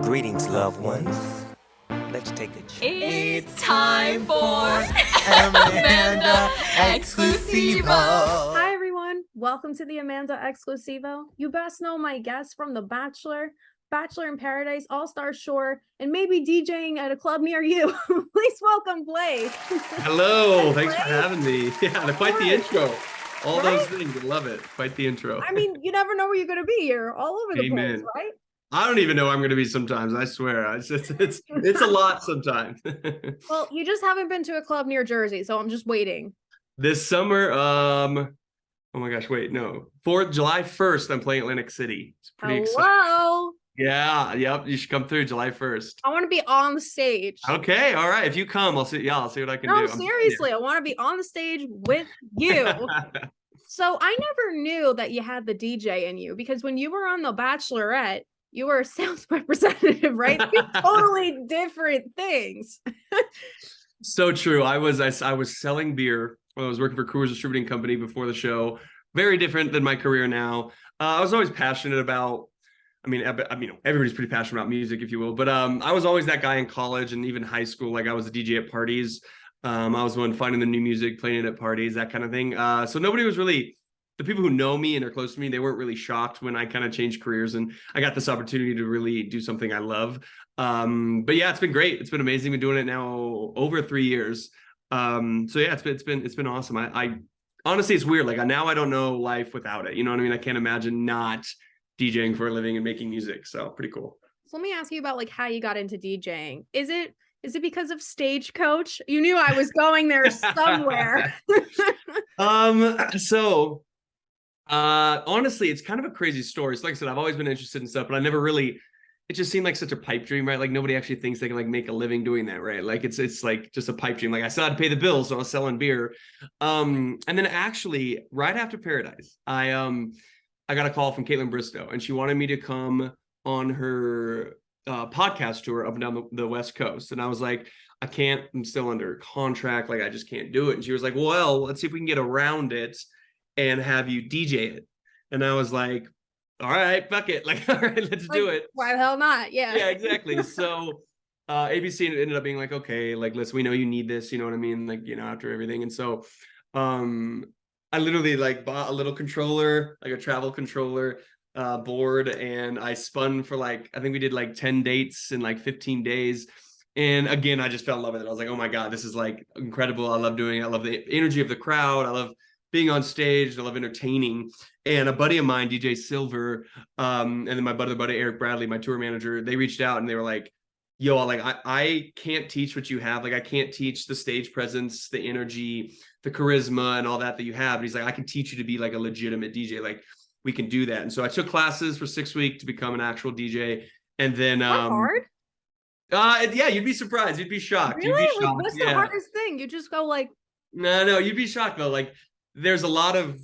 Greetings, loved ones. Let's take a trip. It's time for Amanda Exclusivo. Hi everyone, welcome to the Amanda Exclusivo. You best know my guests from The Bachelor, Bachelor in Paradise, All-Star Shore, and maybe DJing at a club near you. Please welcome Blake. Hello, thanks for Blake. having me. Yeah, quite the intro. All Right? those things, I love it. Quite the intro. I mean, you never know where you're going to be. You're all over the place, Amen. right? I don't even know where I'm going to be sometimes. I swear, it's a lot sometimes. Well, you just haven't been to a club near Jersey, so I'm just waiting. This summer, oh my gosh, wait, no, July 1st, I'm playing Atlantic City. It's pretty exciting. Hello. Yeah, yep, you should come through July 1st. I want to be on the stage. Okay, all right. If you come, I'll see what I can do. No, seriously, I want to be on the stage with you. So I never knew that you had the DJ in you, because when you were on The Bachelorette, you were a sales representative, right? Two totally different things. So true. I was selling beer when I was working for Coors Distributing Company before the show. Very different than my career now. I was always passionate about. I mean, everybody's pretty passionate about music, if you will. But I was always that guy in college and even high school. Like I was a DJ at parties. I was the one finding the new music, playing it at parties, that kind of thing. So nobody was really. The people who know me and are close to me, they weren't really shocked when I kind of changed careers and I got this opportunity to really do something I love. But yeah, it's been great. It's been amazing. Been doing it now over 3 years. So yeah, it's been awesome. I honestly, it's weird. Like now I don't know life without it. You know what I mean? I can't imagine not DJing for a living and making music. So pretty cool. So let me ask you about like how you got into DJing. Is it because of Stagecoach? You knew I was going there somewhere. Honestly, it's kind of a crazy story. So like I said, I've always been interested in stuff, but I never really, it just seemed like such a pipe dream, right? Like nobody actually thinks they can like make a living doing that, right? Like it's like just a pipe dream. Like I still had to pay the bills, so I was selling beer. And then actually right after Paradise, I got a call from Caitlin Bristow and she wanted me to come on her podcast tour up and down the West Coast. And I was like, I can't, I'm still under contract. Like I just can't do it. And she was like, well, let's see if we can get around it and have you DJ it. And I was like, all right, fuck it. Like, all right, let's do it. Why the hell not? Yeah. Yeah, exactly. So ABC ended up being like, okay, like, listen, we know you need this, you know what I mean? Like, you know, after everything. And so I literally like bought a little controller, like a travel controller board. And I spun for like, I think we did like 10 dates in like 15 days. And again, I just fell in love with it. I was like, oh my God, this is like incredible. I love doing it. I love the energy of the crowd. I love being on stage. I love entertaining. And a buddy of mine, DJ Silver, and then my buddy Eric Bradley, my tour manager, they reached out and they were like, yo, like I can't teach what you have. Like I can't teach the stage presence, the energy, the charisma and all that you have. And he's like, I can teach you to be like a legitimate DJ. Like we can do that. And so I took classes for 6 weeks to become an actual DJ. And then hard? Yeah, you'd be surprised. You'd be shocked. Really? You'd be shocked. Like, what's the hardest thing? You just go like, no, you'd be shocked though. Like there's a lot of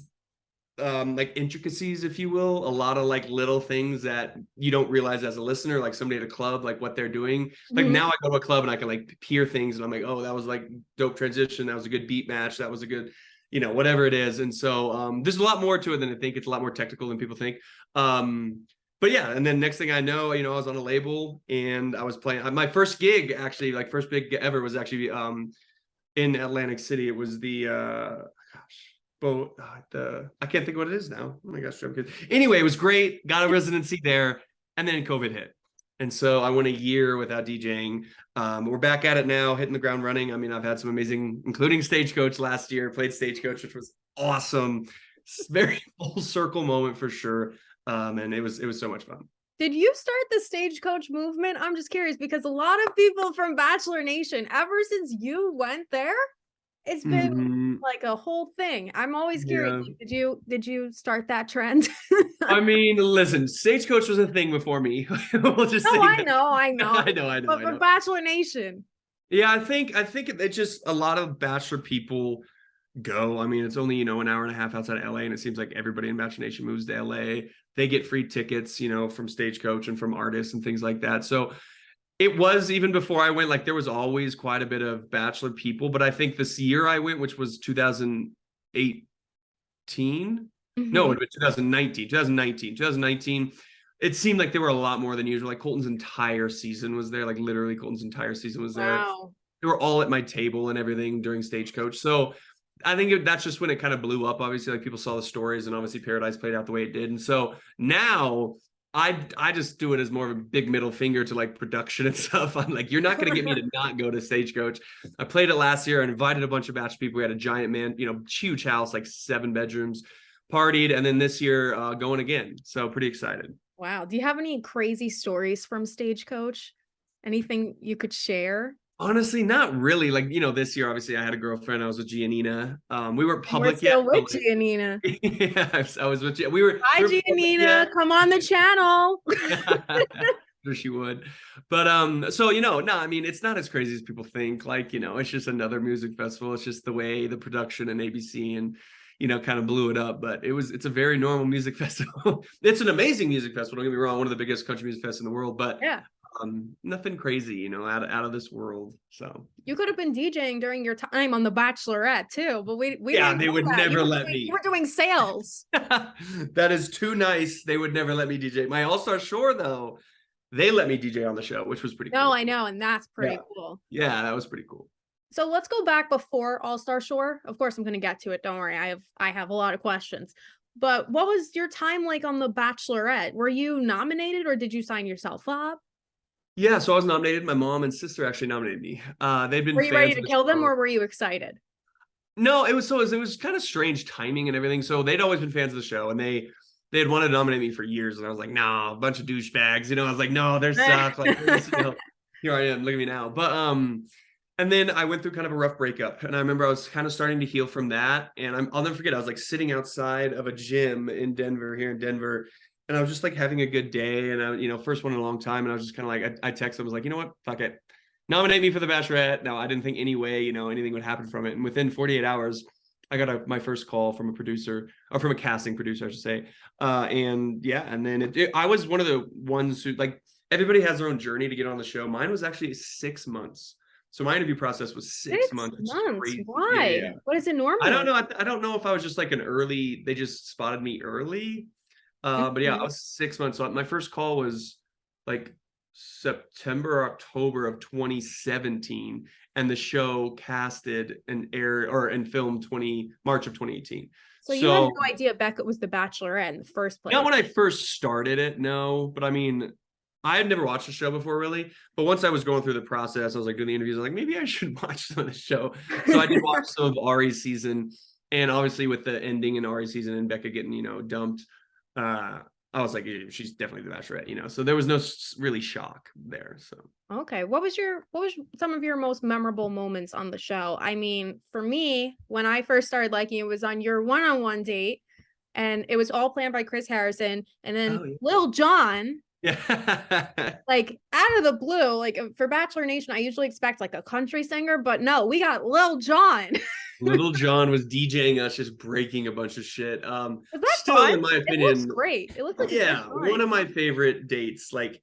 like intricacies, if you will, a lot of like little things that you don't realize as a listener, like somebody at a club, like what they're doing. Like now I go to a club and I can like hear things and I'm like, oh, that was like dope transition. That was a good beat match. That was a good, you know, whatever it is. And so there's a lot more to it than I think. It's a lot more technical than people think. But yeah, and then next thing I know, you know, I was on a label and I was playing my first gig, actually, like first big ever was actually in Atlantic City. It was the I can't think of what it is now. Oh my gosh, I'm good. Anyway, it was great. Got a residency there, and then COVID hit, and so I went a year without DJing. We're back at it now, hitting the ground running. I mean, I've had some amazing, including Stagecoach last year. Played Stagecoach, which was awesome. Very full circle moment for sure. And it was so much fun. Did you start the Stagecoach movement? I'm just curious because a lot of people from Bachelor Nation, ever since you went there, it's been like a whole thing. I'm always curious. Yeah. Like, did you start that trend? I mean, listen, Stagecoach was a thing before me. We'll just say I that. know. I know. But for Bachelor Nation. Yeah, I think it just a lot of Bachelor people go. I mean, it's only, you know, an hour and a half outside of LA, and it seems like everybody in Bachelor Nation moves to LA. They get free tickets, you know, from Stagecoach and from artists and things like that. So it was, even before I went, like there was always quite a bit of Bachelor people. But I think this year I went, which was 2018. No, it was 2019. it seemed like there were a lot more than usual. Like Colton's entire season was there. Like literally Colton's entire season was there. Wow. They were all at my table and everything during Stagecoach. So I think that's just when it kind of blew up. Obviously, like people saw the stories, and obviously Paradise played out the way it did. And so now I just do it as more of a big middle finger to like production and stuff. I'm like, you're not going to get me to not go to Stagecoach. I played it last year and invited a bunch of Bachelor people. We had a giant huge house, like 7 bedrooms, partied, and then this year going again. So pretty excited. Wow. Do you have any crazy stories from Stagecoach? Anything you could share? Honestly, not really. Like, this year, obviously, I had a girlfriend. I was with Giannina. We weren't public We're still yet. with Giannina. Yeah, I was with you. We were. Hi, Giannina. Come on the channel. Sure she would. But so no, I mean, it's not as crazy as people think. Like, it's just another music festival. It's just the way the production and ABC and kind of blew it up. But it's a very normal music festival. It's an amazing music festival. Don't get me wrong, one of the biggest country music fests in the world. But yeah. Nothing crazy, out of this world. So you could have been DJing during your time on the Bachelorette too, but we they would never let me. You were doing sales. That is too nice. They would never let me DJ. My All-Star Shore though, they let me DJ on the show, which was pretty cool. No, I know, and that's pretty cool. Yeah, that was pretty cool. So let's go back before All-Star Shore. Of course, I'm going to get to it. Don't worry, I have a lot of questions. But what was your time like on the Bachelorette? Were you nominated or did you sign yourself up? Yeah, so I was nominated. My mom and sister actually nominated me. They've been. Were you ready to kill them, or were you excited? No, it was kind of strange timing and everything. So they'd always been fans of the show, and they had wanted to nominate me for years, and I was like, no, a bunch of douchebags. I was like, no, they're suck. Like, here I am. Look at me now. But and then I went through kind of a rough breakup, and I remember I was kind of starting to heal from that. And I'll never forget. I was like sitting outside of a gym in Denver, and I was just like having a good day, and I, first one in a long time, and I was just kind of like, I texted him, I was like, you know what, fuck it, nominate me for the Bachelorette. Now I didn't think any way, anything would happen from it. And within 48 hours, I got my first call from a producer, or from a casting producer, I should say. And then I was one of the ones who, like, everybody has their own journey to get on the show. Mine was actually 6 months. So my interview process was 6 months. Why? Yeah. What is it normally? I don't know. I don't know if I was just like they just spotted me early. But yeah, I was 6 months. So my first call was like September or October of 2017, and the show casted and aired and filmed March of 2018. So you had no idea Becca was the Bachelorette in the first place? Not when I first started it, no. But I mean, I had never watched the show before, really. But once I was going through the process, I was like doing the interviews, I was like, maybe I should watch some of the show. So I did watch some of Ari's season, and obviously with the ending in Ari's season and Becca getting dumped. I was like, she's definitely the Bachelorette, so there was no really shock there. So okay, what was some of your most memorable moments on the show? I mean, for me, when I first started liking it was on your one-on-one date, and it was all planned by Chris Harrison, and then Lil Jon. Yeah. Like out of the blue, like for Bachelor Nation, I usually expect like a country singer, but no, we got Lil Jon. Little John was DJing us, just breaking a bunch of shit. Still, fun? In my opinion, it looks great. It looks like one of my favorite dates. Like,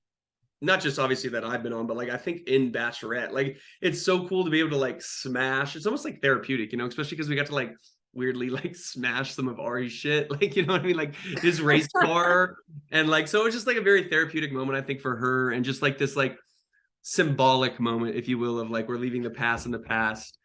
not just obviously that I've been on, but like I think in Bachelorette, like it's so cool to be able to like smash. It's almost like therapeutic, especially because we got to like weirdly like smash some of Ari's shit, like what I mean, like his race car, and like so it's just like a very therapeutic moment, I think, for her, and just like this like symbolic moment, if you will, of like we're leaving the past in the past.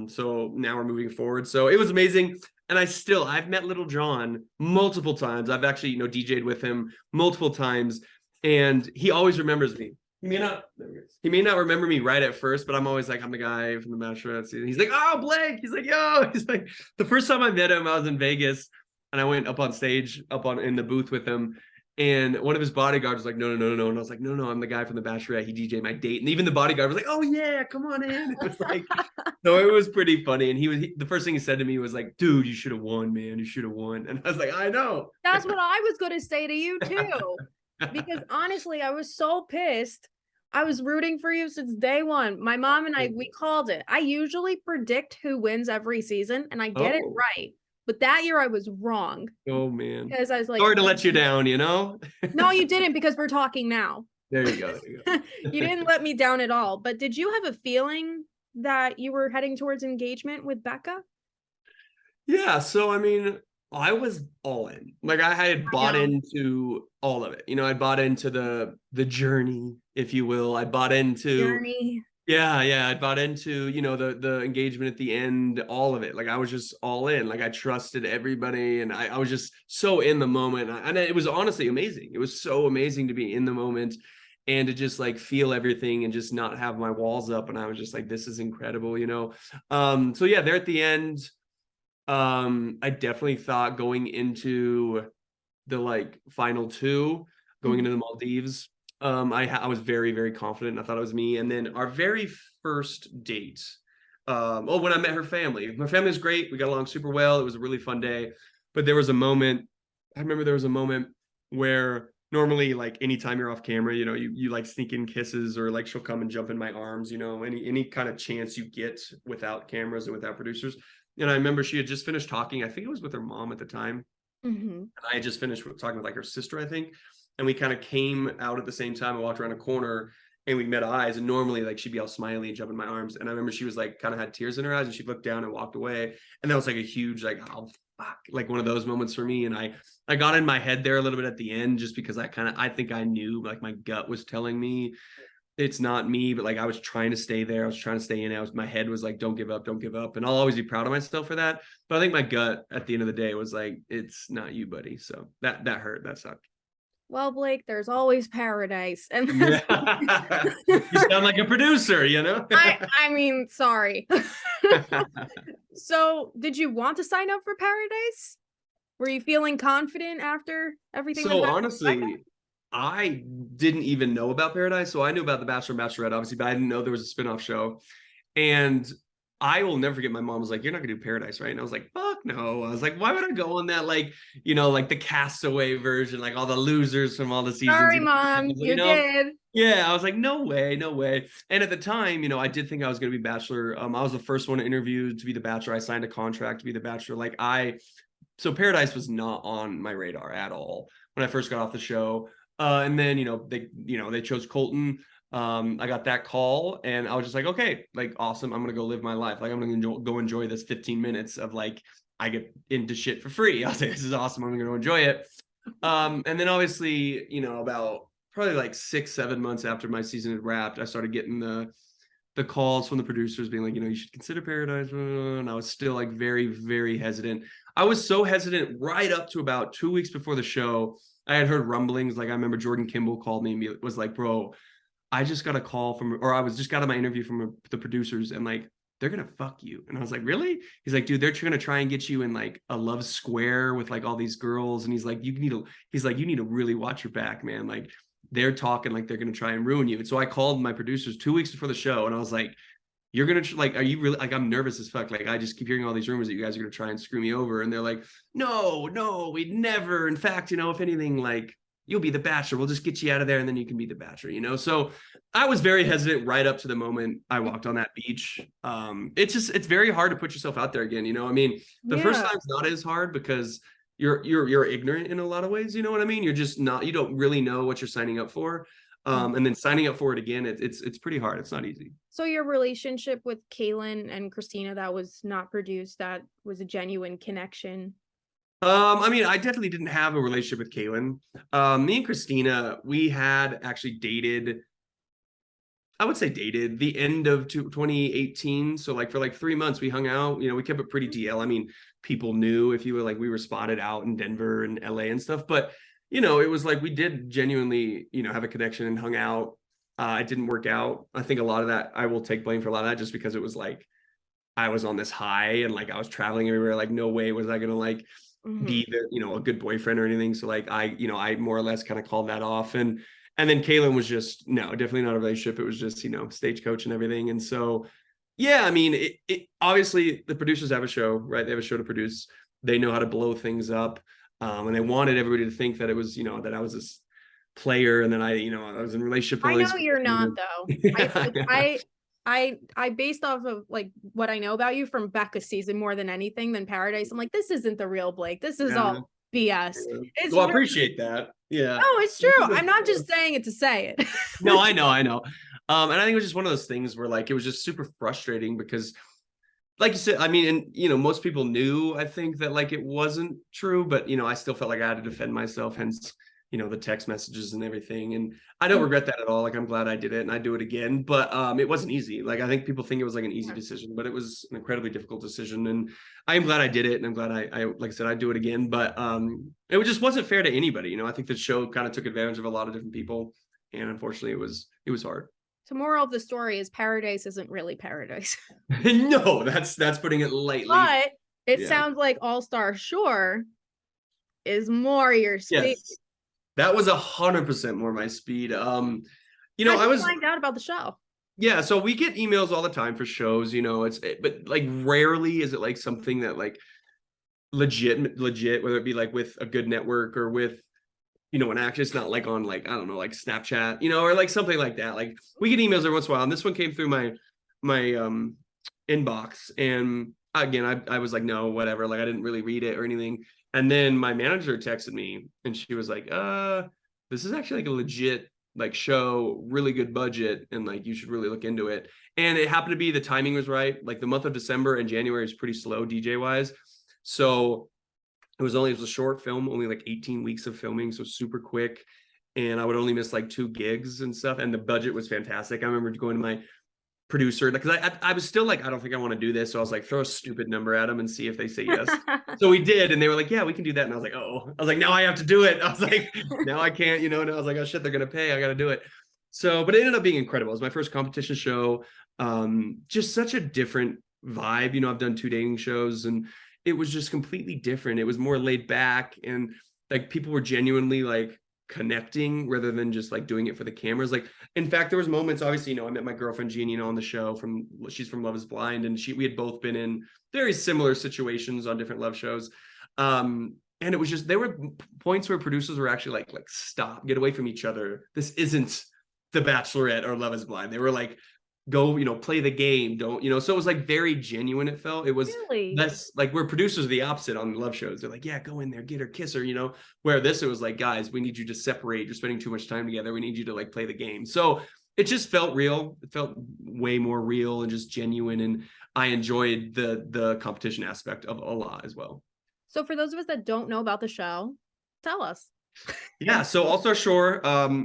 So now we're moving forward. So it was amazing. And I've met Little John multiple times. I've actually, DJ'd with him multiple times, and he always remembers me. He may not remember me right at first, but I'm always like, I'm the guy from the Bachelorette season. He's like, oh, Blake. He's like, yo. He's like, the first time I met him, I was in Vegas, and I went up on stage, in the booth with him. And one of his bodyguards was like, no. And I was like, no, I'm the guy from the Bachelorette. He DJ'd my date. And even the bodyguard was like, oh yeah, come on in. It was like, so it was pretty funny. And the first thing he said to me was like, dude, you should have won, man. You should have won. And I was like, I know. That's what I was going to say to you too. Because honestly, I was so pissed. I was rooting for you since day one. My mom and we called it. I usually predict who wins every season, and I get it right. But that year I was wrong. Oh man. Because I was like, sorry to let you down, No, you didn't, because we're talking now. There you go. You didn't let me down at all. But did you have a feeling that you were heading towards engagement with Becca? Yeah. So, I mean, I was all in. Like I had bought into all of it. You know, I bought into the journey, if you will. I bought into Journey. yeah, I bought into, you know, the engagement at the end, all of it. Like I was just all in. Like I trusted everybody, and I was just so in the moment. And it was honestly amazing. It was so amazing to be in the moment and to just like feel everything and just not have my walls up. And I was just like, this is incredible, you know. So yeah, there at the end, I definitely thought going into the like final two, going into the Maldives, I was very, very confident. I thought it was me. And then our very first date, when I met her family. My family was great. We got along super well. It was a really fun day. But there was a moment, I remember there was a moment where normally, like anytime you're off camera, you know, you like sneak in kisses, or like she'll come and jump in my arms, you know, any kind of chance you get without cameras and without producers. And I remember she had just finished talking. I think it was with her mom at the time. And I had just finished talking with like her sister, I think. And we kind of came out at the same time and walked around a corner and we met eyes. And normally like she'd be all smiley and jump in my arms. And I remember she was like kind of had tears in her eyes, and she looked down and walked away. And that was like a huge like, oh fuck, like one of those moments for me. And I got in my head there a little bit at the end, just because I think I knew, like my gut was telling me it's not me, but like I was trying to stay there. I was trying to stay in. My head was like, don't give up, don't give up. And I'll always be proud of myself for that. But I think my gut at the end of the day was like, it's not you, buddy. So that hurt. That sucked. Well, Blake, there's always paradise. And Yeah. You sound like a producer, you know? I mean, sorry. So did you want to sign up for Paradise? Were you feeling confident after everything? So honestly, I didn't even know about Paradise. So I knew about The Bachelor and Bachelorette, obviously, but I didn't know there was a spinoff show. And I will never forget, my mom was like, you're not gonna do Paradise, right? And I was like, fuck no. I was like, why would I go on that, like, you know, like the castaway version, like all the losers from all the seasons? Sorry, Mom, you did. Yeah, I was like, no way, no way. And at the time, you know, I did think I was going to be Bachelor. I was the first one to interview to be the Bachelor. I signed a contract to be the Bachelor. So Paradise was not on my radar at all when I first got off the show. And then, they chose Colton. I got that call and I was just like, okay, like, awesome. I'm going to go live my life. Like, I'm going to go enjoy this 15 minutes of like, I get into shit for free. I was like, this is awesome. I'm going to enjoy it. And then obviously, you know, about probably like 6-7 months after my season had wrapped, I started getting the calls from the producers being like, you know, you should consider Paradise. And I was still like very, very hesitant. I was so hesitant right up to about 2 weeks before the show. I had heard rumblings. Like I remember Jordan Kimball called me and was like, bro, I just got a call I was just got on my interview from the producers and like, they're going to fuck you. And I was like, really? He's like, dude, they're going to try and get you in like a love square with like all these girls. And he's like, you need to really watch your back, man. Like they're talking like they're going to try and ruin you. And so I called my producers 2 weeks before the show and I was like, you're going to like, are you really, like, I'm nervous as fuck. Like, I just keep hearing all these rumors that you guys are going to try and screw me over. And they're like, no, we'd never. In fact, you know, if anything, like, you'll be the Bachelor. We'll just get you out of there and then you can be the Bachelor, you know? So I was very hesitant right up to the moment I walked on that beach. It's very hard to put yourself out there again. You know, I mean, the first time's not as hard because you're ignorant in a lot of ways. You know what I mean? You're just not, you don't really know what you're signing up for. And then signing up for it again, it's pretty hard. It's not easy. So your relationship with Kaylin and Christina, that was not produced, that was a genuine connection. I mean, I definitely didn't have a relationship with Kaylin. Me and Christina, we had actually dated, I would say dated the end of 2018. So like for like 3 months we hung out, you know, we kept it pretty DL. I mean, people knew if you were like, we were spotted out in Denver and LA and stuff, but you know, it was like, we did genuinely, you know, have a connection and hung out. It didn't work out. I think a lot of that, I will take blame for a lot of that just because it was like, I was on this high and like, I was traveling everywhere. Like, no way was I going to like, be the, you know, a good boyfriend or anything. So like I more or less kind of called that off. And then Kaylin was just, no, definitely not a relationship. It was just, you know, stagecoach and everything. And so, yeah, I mean, it obviously the producers have a show, right? They have a show to produce. They know how to blow things up. And they wanted everybody to think that it was, you know, that I was this player and then I was in a relationship. I know you're not though. I based off of like what I know about you from Becca's season more than anything than Paradise. I'm like, this isn't the real Blake. This is all BS. It's well, I appreciate that. Yeah. No, it's true. I'm not just saying it to say it. No, I know. And I think it was just one of those things where like, it was just super frustrating because like you said, I mean, and you know, most people knew, I think, that like it wasn't true, but you know, I still felt like I had to defend myself, hence, you know, the text messages and everything. And I don't regret that at all. Like, I'm glad I did it and I do it again, but it wasn't easy. Like, I think people think it was like an easy decision, but it was an incredibly difficult decision. And I am glad I did it, and I'm glad I like I said, I do it again. But it just wasn't fair to anybody. You know, I think the show kind of took advantage of a lot of different people, and unfortunately it was hard. So moral of the story is paradise isn't really paradise. No, that's putting it lightly. But it sounds like All-Star Shore is more your speed. Yes. That was 100% more my speed. You know, I was find out about the show. Yeah, so we get emails all the time for shows, you know, but like rarely is it like something that like legit, whether it be like with a good network or with, you know, an actor. It's not like on like, I don't know, like Snapchat, you know, or like something like that. Like we get emails every once in a while, and this one came through my inbox, and again, I was like, no, whatever, like I didn't really read it or anything. And then my manager texted me, and she was like, this is actually like a legit like show, really good budget, and like you should really look into it. And it happened to be the timing was right. Like the month of December and January is pretty slow DJ wise, so it was a short film, only like 18 weeks of filming, so super quick. And I would only miss like 2 gigs and stuff. And the budget was fantastic. I remember going to my producer, because I was still like, I don't think I want to do this. So I was like, throw a stupid number at them and see if they say yes. So we did, and they were like, yeah, we can do that. And I was like, oh, I was like, now I have to do it. I was like, now I can't, you know. And I was like, oh shit, they're gonna pay. I gotta do it. So, but it ended up being incredible. It was my first competition show. Just such a different vibe. You know, I've done 2 dating shows, and it was just completely different. It was more laid back, and like people were genuinely like connecting rather than just like doing it for the cameras. Like, in fact, there was moments, obviously, you know, I met my girlfriend Giannina on the show she's from Love is Blind, and we had both been in very similar situations on different love shows. And it was just, there were points where producers were actually like, stop, get away from each other. This isn't The Bachelorette or Love is Blind. They were like, go, you know, play the game, don't, you know. So it was like very genuine. It felt, it was really? less like, where producers are the opposite on love shows. They're like, yeah, go in there, get her, kiss her, you know. Where this, it was like, guys, we need you to separate, you're spending too much time together, we need you to like play the game. So it just felt real. It felt way more real and just genuine, and I enjoyed the competition aspect of a lot as well. So for those of us that don't know about the show, tell us. Yeah, so All-Star Shore,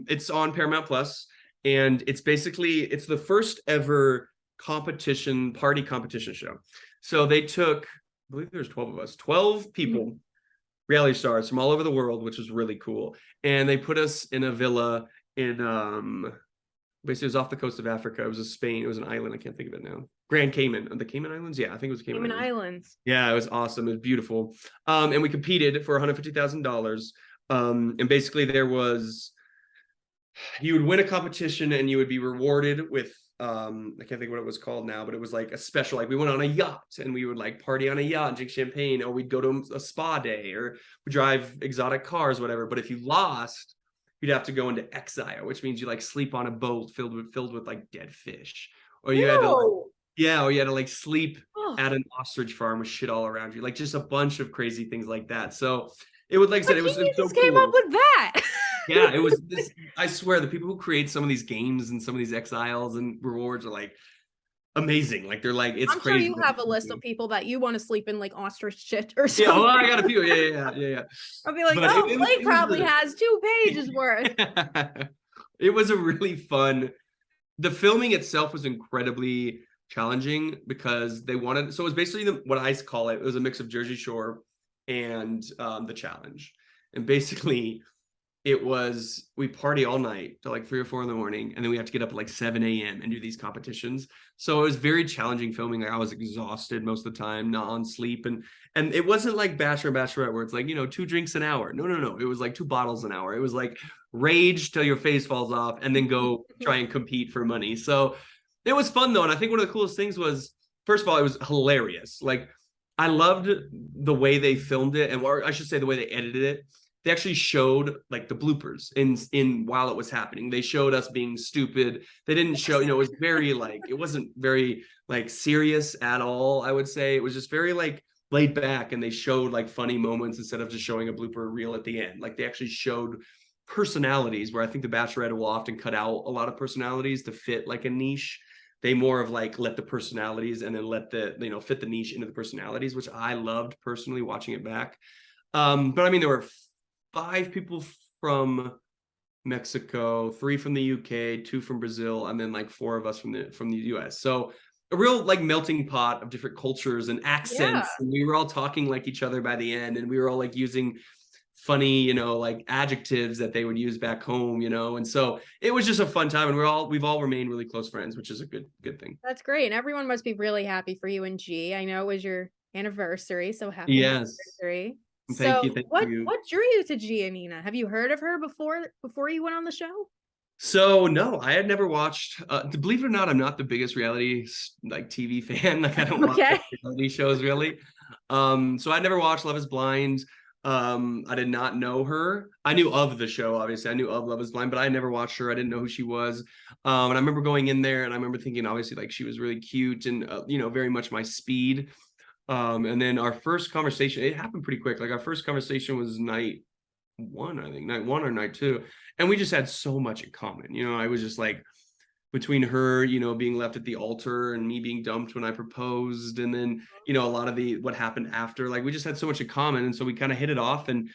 it's on Paramount Plus. And it's the first ever party competition show. So they took, I believe there's 12 of us, 12 people, reality stars from all over the world, which was really cool. And they put us in a villa in, basically it was off the coast of Africa. It was Spain. It was an island. I can't think of it now. Grand Cayman, the Cayman Islands. Yeah, I think it was Cayman Islands. Yeah, it was awesome. It was beautiful. And we competed for $150,000. And basically you would win a competition, and you would be rewarded with I can't think what it was called now, but it was like a special, like we went on a yacht, and we would like party on a yacht and drink champagne, or we'd go to a spa day, or we drive exotic cars, whatever. But if you lost, you'd have to go into exile, which means you like sleep on a boat filled with like dead fish, or you had to like sleep at an ostrich farm with shit all around you, like just a bunch of crazy things like that. So it would, like I said, it was so came up with that. Yeah, it was this. I swear, the people who create some of these games and some of these exiles and rewards are like amazing. Like they're like, it's crazy. I'm sure you have a list of people that you want to sleep in like ostrich shit or something. Yeah, well, I got a few. Yeah. I'll be like, Blake probably has 2 pages worth. It was a really fun. The filming itself was incredibly challenging because they wanted. So it was basically what I call it. It was a mix of Jersey Shore and The Challenge, and basically we party all night till like 3 or 4 in the morning, and then we have to get up at like 7 a.m. and do these competitions. So it was very challenging filming. Like I was exhausted most of the time, not on sleep, and it wasn't like Bachelor and Bachelorette where it's like, you know, 2 drinks an hour. No. It was like 2 bottles an hour. It was like rage till your face falls off, and then go try and compete for money. So it was fun though, and I think one of the coolest things was, first of all, it was hilarious. Like I loved the way they filmed it, or I should say the way they edited it. They actually showed like the bloopers in while it was happening. They showed us being stupid. They didn't show, you know, it was very like, it wasn't very like serious at all, I would say. It was just very like laid back, and they showed like funny moments instead of just showing a blooper reel at the end. Like they actually showed personalities, where I think The Bachelorette will often cut out a lot of personalities to fit like a niche. They more of like let the personalities and then let the, you know, fit the niche into the personalities, which I loved personally watching it back. But I mean, there were 5 people from Mexico, 3 from the UK, 2 from Brazil, and then like 4 of us from the US. So a real like melting pot of different cultures and accents. Yeah. And we were all talking like each other by the end, and we were all like using funny, you know, like adjectives that they would use back home, you know. And so it was just a fun time, and we've all remained really close friends, which is a good thing. That's great. And everyone must be really happy for you and G. I know it was your anniversary, so happy Yes. anniversary. Thank So you. Thank what you. what drew you to Giannina? Have you heard of her before you went on the show? So no, I had never watched. Believe it or not, I'm not the biggest reality like TV fan. Like I don't watch Okay. reality shows really. So I never watched Love Is Blind. I did not know her. I knew of the show, obviously. I knew of Love Is Blind, but I never watched her. I didn't know who she was. And I remember going in there, and I remember thinking, obviously, like she was really cute and you know, very much my speed. And then our first conversation, it happened pretty quick. Like our first conversation was night 1, I think, night 1 or night 2, and we just had so much in common. You know, I was just like, between her, you know, being left at the altar and me being dumped when I proposed, and then, you know, a lot of what happened after, like we just had so much in common, and so we kind of hit it off, and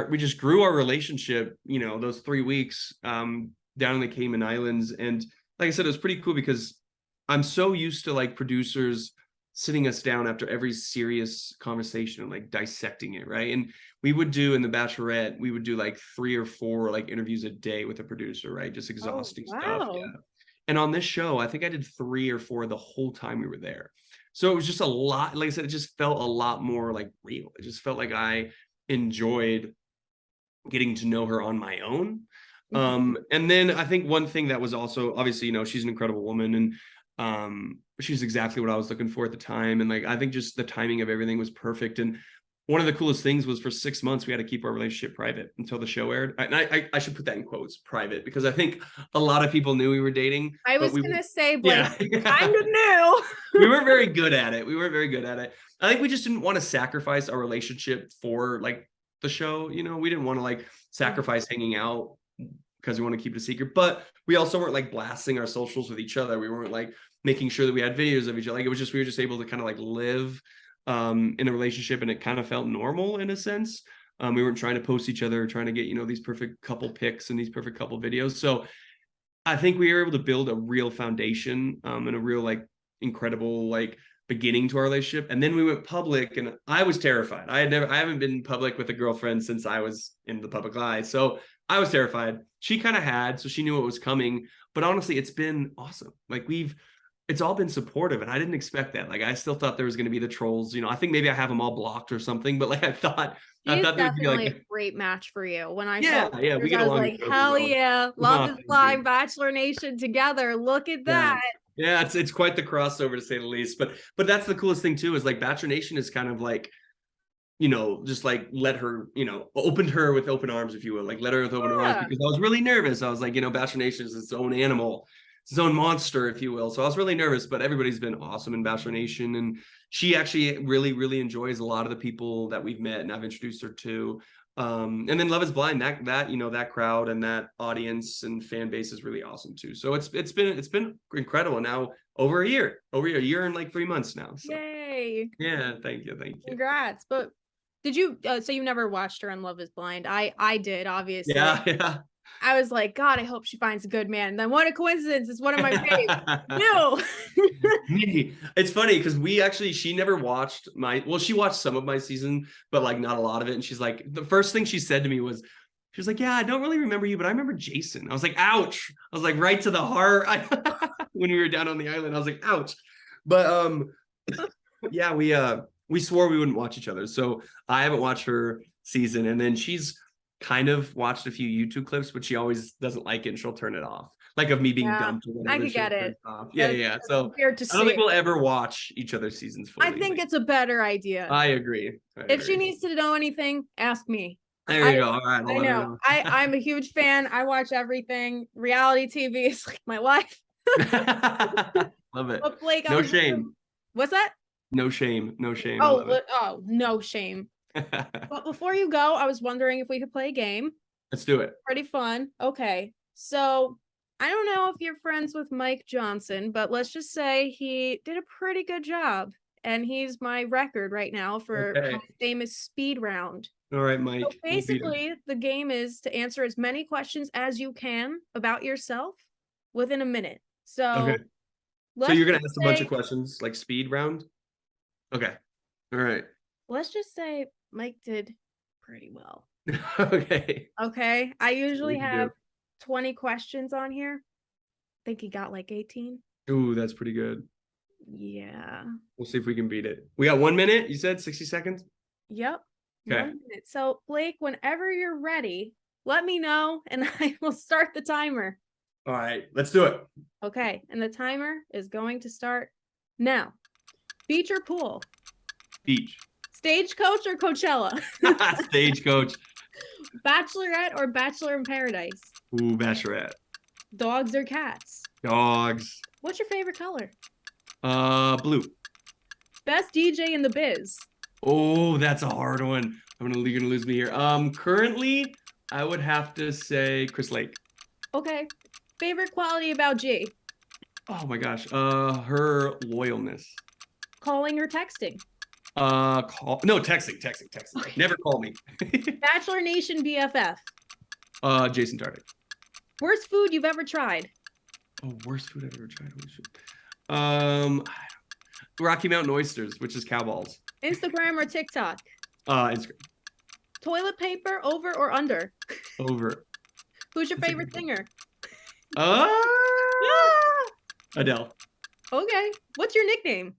we just grew our relationship, you know, those 3 weeks down in the Cayman Islands. And like I said, it was pretty cool because I'm so used to like producers sitting us down after every serious conversation and like dissecting it, right? And we would do in the Bachelorette, we would do like 3 or 4 like interviews a day with a producer, right? Just exhausting stuff. Wow. Yeah. And on this show, I think I did 3 or 4 the whole time we were there. So it was just a lot, like I said, it just felt a lot more like real. It just felt like I enjoyed getting to know her on my own. And then I think one thing that was also, obviously, you know, she's an incredible woman, and she's exactly what I was looking for at the time. And like I think just the timing of everything was perfect. And one of the coolest things was for 6 months we had to keep our relationship private until the show aired. And I should put that in quotes, private, because I think a lot of people knew we were dating. I was but gonna say, Blake, yeah. kind of new. We weren't very good at it. We weren't very good at it. I think we just didn't want to sacrifice our relationship for like the show. You know, we didn't want to like sacrifice hanging out because we want to keep it a secret. But we also weren't like blasting our socials with each other. We weren't like making sure that we had videos of each other. Like it was just, we were just able to kind of like live in a relationship, and it kind of felt normal in a sense. We weren't trying to post each other, trying to get, you know, these perfect couple pics and these perfect couple videos. So I think we were able to build a real foundation and a real like incredible like beginning to our relationship. And then we went public, and I was terrified. I haven't been public with a girlfriend since I was in the public eye. So I was terrified. She kind of had, so she knew what was coming. But honestly, it's been awesome. Like it's all been supportive, and I didn't expect that. Like I still thought there was going to be the trolls. You know, I think maybe I have them all blocked or something. But like I thought She's there would be definitely like a great match for you. When I yeah, saw we pictures, get I was along like, incredibly hell well. yeah, Oh, Love Is thank Blind, you. Bachelor Nation together. Look at Yeah. that. Yeah, it's quite the crossover to say the least. But that's the coolest thing too, is like Bachelor Nation is kind of like, you know, just like let her, you know, opened her with open arms, if you will, like let her with open arms, Yeah. because I was really nervous. I was like, you know, Bachelor Nation is its own animal, its own monster, if you will. So I was really nervous, but everybody's been awesome in Bachelor Nation, and she actually really, really enjoys a lot of the people that we've met and I've introduced her to. And then Love Is Blind, that you know, that crowd and that audience and fan base is really awesome too. So it's been incredible. Now over a year and like 3 months now. So Yay. yeah, thank you. Congrats. But did you so you never watched her on Love Is Blind? I did, obviously. Yeah. I was like, God, I hope she finds a good man. And then what a coincidence, it's one of my faves. No. Me. It's funny because she never watched she watched some of my season, but like not a lot of it. And she's like, the first thing she said to me was, she was like, yeah, I don't really remember you, but I remember Jason. I was like, ouch. I was like, right to the heart. When we were down on the island, I was like, ouch. But yeah, we swore we wouldn't watch each other. So I haven't watched her season, and then she's kind of watched a few YouTube clips, but she always doesn't like it and she'll turn it off. Like of me being dumped or whatever. I could get it. Yeah. So Weird to I don't think see. we'll ever watch each other's seasons fully. I think it's a better idea. I agree. If she needs to know anything, ask me. There you go. All right. I know. I'm a huge fan. I watch everything. Reality TV is like my life. Love it. But Blake, No shame. What's that? No shame. Oh, no shame. But before you go, I was wondering if we could play a game. Let's do it. Pretty fun. Okay. So I don't know if you're friends with Mike Johnson, but let's just say he did a pretty good job. And he's my record right now for Okay. my famous speed round. All right, So Mike. We'll beat him. basically, the game is to answer as many questions as you can about yourself within a minute. So, Okay. So let's you're gonna just ask a bunch of say- questions, like speed round? Okay. All right. Let's just say Mike did pretty well. Okay. Okay. I usually we can do. have 20 questions on here. I think he got like 18. Ooh, that's pretty good. Yeah. We'll see if we can beat it. We got 1 minute, you said 60 seconds? Yep. Okay. 1 minute. So, Blake, whenever you're ready, let me know and I will start the timer. All right, let's do it. Okay. And the timer is going to start now. Beach or pool? Beach. Stagecoach or Coachella? Stagecoach. Bachelorette or Bachelor in Paradise? Ooh, Bachelorette. Dogs or cats? Dogs. What's your favorite color? Blue. Best DJ in the biz? Oh, that's a hard one. You're gonna lose me here. Currently, I would have to say Chris Lake. Okay. Favorite quality about G? Oh my gosh. Her loyalness. Calling or texting? Texting. Okay. Never call me. Bachelor Nation BFF? Jason Tardik. Worst food you've ever tried? Oh, worst food I've ever tried. Holy shit. Rocky Mountain oysters, which is cow balls. Instagram or TikTok? Instagram. Toilet paper over or under? Over. Who's your That's a favorite good singer? Adele. Okay. What's your nickname?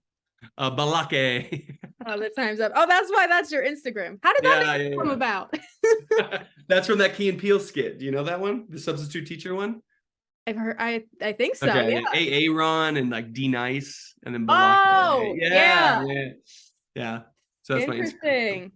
Balake. Oh, the time's up. Oh, that's why that's your Instagram. How did that name come about? That's from that Key and Peele skit. Do you know that one? The substitute teacher one? I've heard. I think so. Okay. Yeah. Aaron and like D Nice and then Oh, yeah. So that's my Instagram. Interesting.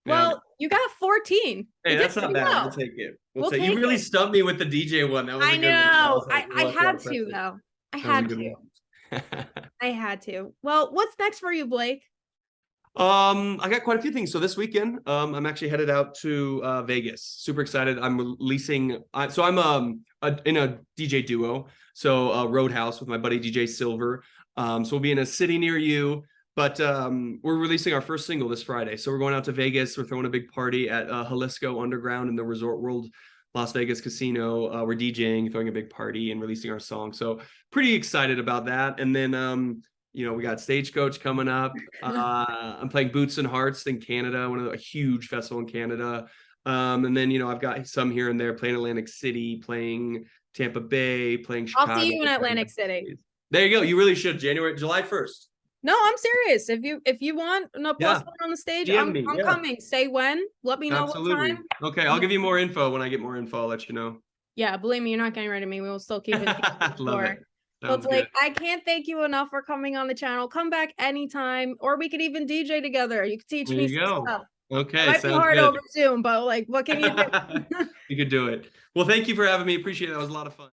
Yeah. Well, you got 14. Hey, You did that's not pretty bad. well. We'll take it. We'll You take really it. stumped me with the DJ one. That was I a good one. know. Like, I a lot had of to pressure. though. I That was a had good to. one. I had to. Well, what's next for you, Blake? I got quite a few things. So this weekend, I'm actually headed out to Vegas. Super excited. I'm releasing. So I'm in a DJ duo. So Roadhouse with my buddy DJ Silver. So we'll be in a city near you. But we're releasing our first single this Friday. So we're going out to Vegas. We're throwing a big party at Jalisco Underground in the Resort World Las Vegas Casino. We're DJing, throwing a big party, and releasing our song. So pretty excited about that. And then we got Stagecoach coming up. I'm playing Boots and Hearts in Canada, a huge festival in Canada. And then, I've got some here and there, playing Atlantic City, playing Tampa Bay, playing Chicago. I'll see you in Atlantic City. There you go. You really should. July 1st. No, I'm serious. If you want no plus one on the stage, DM I'm me, coming. Say when. Let me know Absolutely. what time. Okay, I'll give you more info when I get more info. I'll let you know. Yeah, believe me, you're not getting rid of me. We will still keep it. Love it. But Sounds Blake, good. I can't thank you enough for coming on the channel. Come back anytime, or we could even DJ together. You could teach There me you some go. stuff. Okay, It might be sounds hard good. over Zoom, but like, what can you do? You could do it. Well, thank you for having me. Appreciate it. That was a lot of fun.